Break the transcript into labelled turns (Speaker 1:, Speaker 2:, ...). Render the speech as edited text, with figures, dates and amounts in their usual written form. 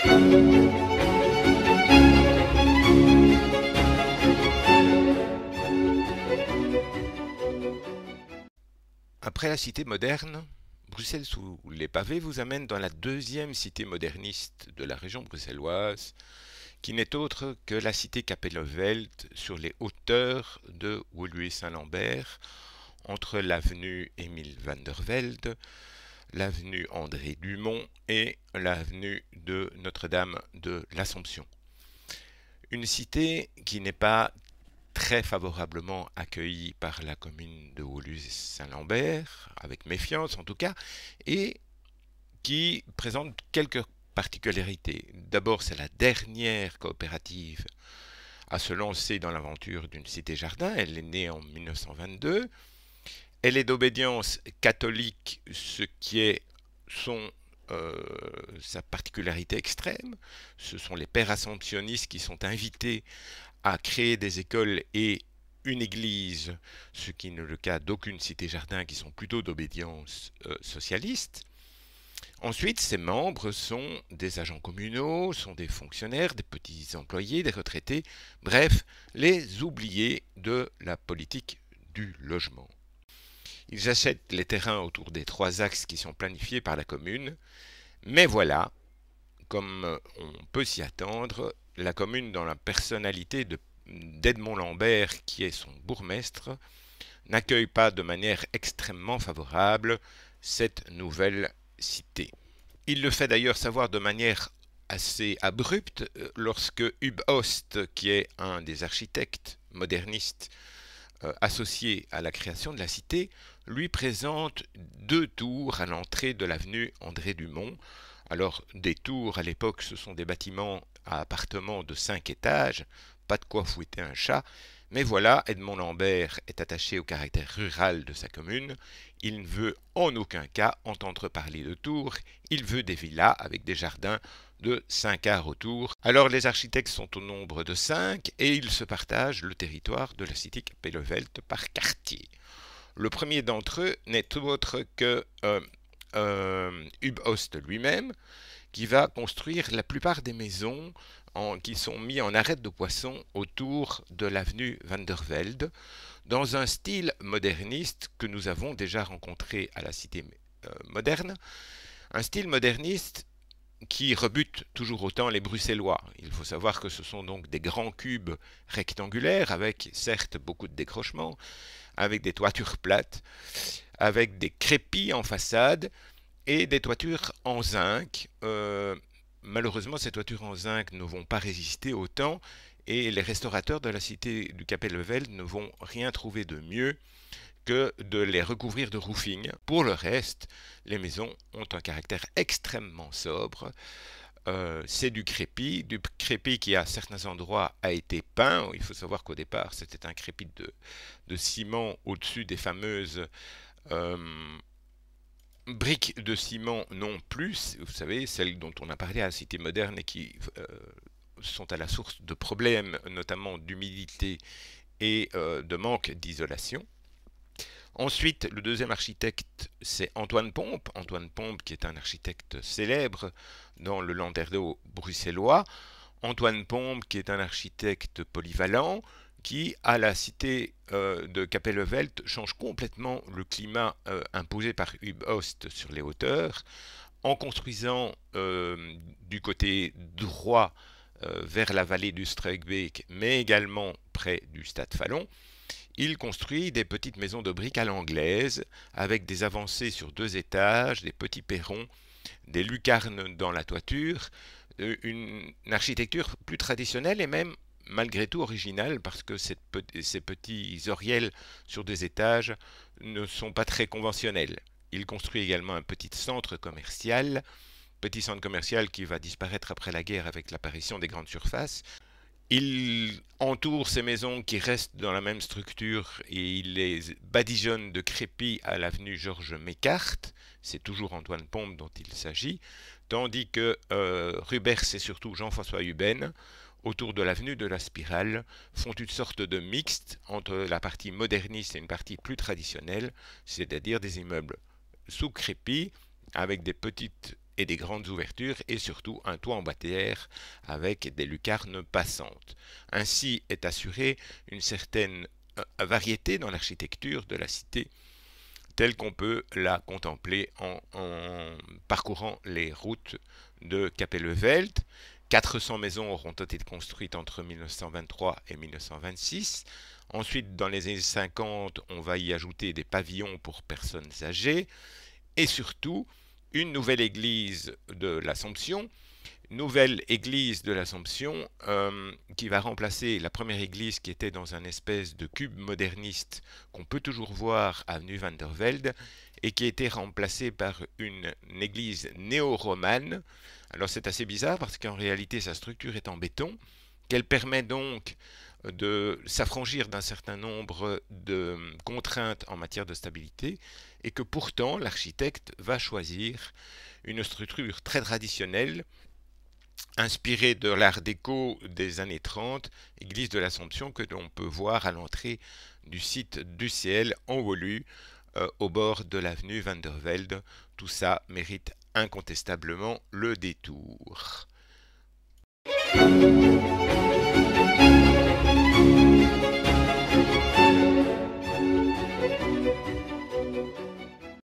Speaker 1: Après la cité moderne, Bruxelles sous les pavés vous amène dans la deuxième cité moderniste de la région bruxelloise, qui n'est autre que la cité Kapelleveld sur les hauteurs de Woluwe-Saint-Lambert, entre l'avenue Émile van der Velde, l'avenue André Dumont et l'avenue de Notre-Dame de l'Assomption. Une cité qui n'est pas très favorablement accueillie par la commune de Woluwe-Saint-Lambert, avec méfiance en tout cas, et qui présente quelques particularités. D'abord, c'est la dernière coopérative à se lancer dans l'aventure d'une cité-jardin. Elle est née en 1922. Elle est d'obédience catholique, ce qui est sa particularité extrême. Ce sont les pères assomptionnistes qui sont invités à créer des écoles et une église, ce qui n'est le cas d'aucune cité-jardin, qui sont plutôt d'obédience socialiste. Ensuite, ses membres sont des agents communaux, sont des fonctionnaires, des petits employés, des retraités, bref, les oubliés de la politique du logement. Ils achètent les terrains autour des 3 axes qui sont planifiés par la commune, mais voilà, comme on peut s'y attendre, la commune, dans la personnalité d'Edmond Lambert, qui est son bourgmestre, n'accueille pas de manière extrêmement favorable cette nouvelle cité. Il le fait d'ailleurs savoir de manière assez abrupte lorsque Huub Oost, qui est un des architectes modernistes associés à la création de la cité, lui présente 2 tours à l'entrée de l'avenue André Dumont. Alors, des tours à l'époque, ce sont des bâtiments à appartements de 5 étages, pas de quoi fouetter un chat, mais voilà, Edmond Lambert est attaché au caractère rural de sa commune, il ne veut en aucun cas entendre parler de tours, il veut des villas avec des jardins de 5 arts autour. Alors les architectes sont au nombre de 5 et ils se partagent le territoire de la cité Kapelleveld par quartier. Le premier d'entre eux n'est autre que Huub Oost lui-même, qui va construire la plupart des maisons qui sont mises en arête de poisson autour de l'avenue Van der Velde, dans un style moderniste que nous avons déjà rencontré à la cité moderne, un style moderniste qui rebute toujours autant les Bruxellois. Il faut savoir que ce sont donc des grands cubes rectangulaires, avec certes beaucoup de décrochements, avec des toitures plates, avec des crépis en façade, et des toitures en zinc. Malheureusement, ces toitures en zinc ne vont pas résister au temps et les restaurateurs de la cité du Kapelleveld ne vont rien trouver de mieux que de les recouvrir de roofing. Pour le reste, les maisons ont un caractère extrêmement sobre. C'est du crépi qui à certains endroits a été peint. Il faut savoir qu'au départ, c'était un crépi de ciment au-dessus des fameuses briques de ciment non plus, vous savez, celles dont on a parlé à la cité moderne et qui sont à la source de problèmes, notamment d'humidité et de manque d'isolation. Ensuite, le deuxième architecte, c'est Antoine Pompe. Antoine Pompe, qui est un architecte célèbre dans le Landerneau bruxellois. Antoine Pompe, qui est un architecte polyvalent, qui, à la cité de Kapelleveld, change complètement le climat imposé par Huub Oost sur les hauteurs, en construisant du côté droit vers la vallée du Struikbeek, mais également près du Stade Fallon. Il construit des petites maisons de briques à l'anglaise, avec des avancées sur 2 étages, des petits perrons, des lucarnes dans la toiture, une architecture plus traditionnelle et même malgré tout originale, parce que ces petits oriels sur 2 étages ne sont pas très conventionnels. Il construit également un petit centre commercial qui va disparaître après la guerre avec l'apparition des grandes surfaces. Il entoure ces maisons qui restent dans la même structure et il les badigeonne de crépi à l'avenue Georges Mécart. C'est toujours Antoine Pompe dont il s'agit. Tandis que Rubers et surtout Jean-François Huben, autour de l'avenue de la Spirale, font une sorte de mixte entre la partie moderniste et une partie plus traditionnelle, c'est-à-dire des immeubles sous crépi, avec des petites et des grandes ouvertures et surtout un toit en bâti air avec des lucarnes passantes. Ainsi est assurée une certaine variété dans l'architecture de la cité telle qu'on peut la contempler en parcourant les routes de Capelleveld. 400 maisons auront été construites entre 1923 et 1926. Ensuite, dans les années 50, on va y ajouter des pavillons pour personnes âgées. Et surtout, une nouvelle église de l'Assomption, qui va remplacer la première église qui était dans un espèce de cube moderniste qu'on peut toujours voir avenue Van der Velde et qui a été remplacée par une église néo-romane. Alors c'est assez bizarre parce qu'en réalité sa structure est en béton, qu'elle permet donc de s'affranchir d'un certain nombre de contraintes en matière de stabilité et que pourtant l'architecte va choisir une structure très traditionnelle inspirée de l'art déco des années 30, église de l'Assomption que l'on peut voir à l'entrée du site du ciel en Woluwe, au bord de l'avenue Van der Velde. Tout ça mérite incontestablement le détour.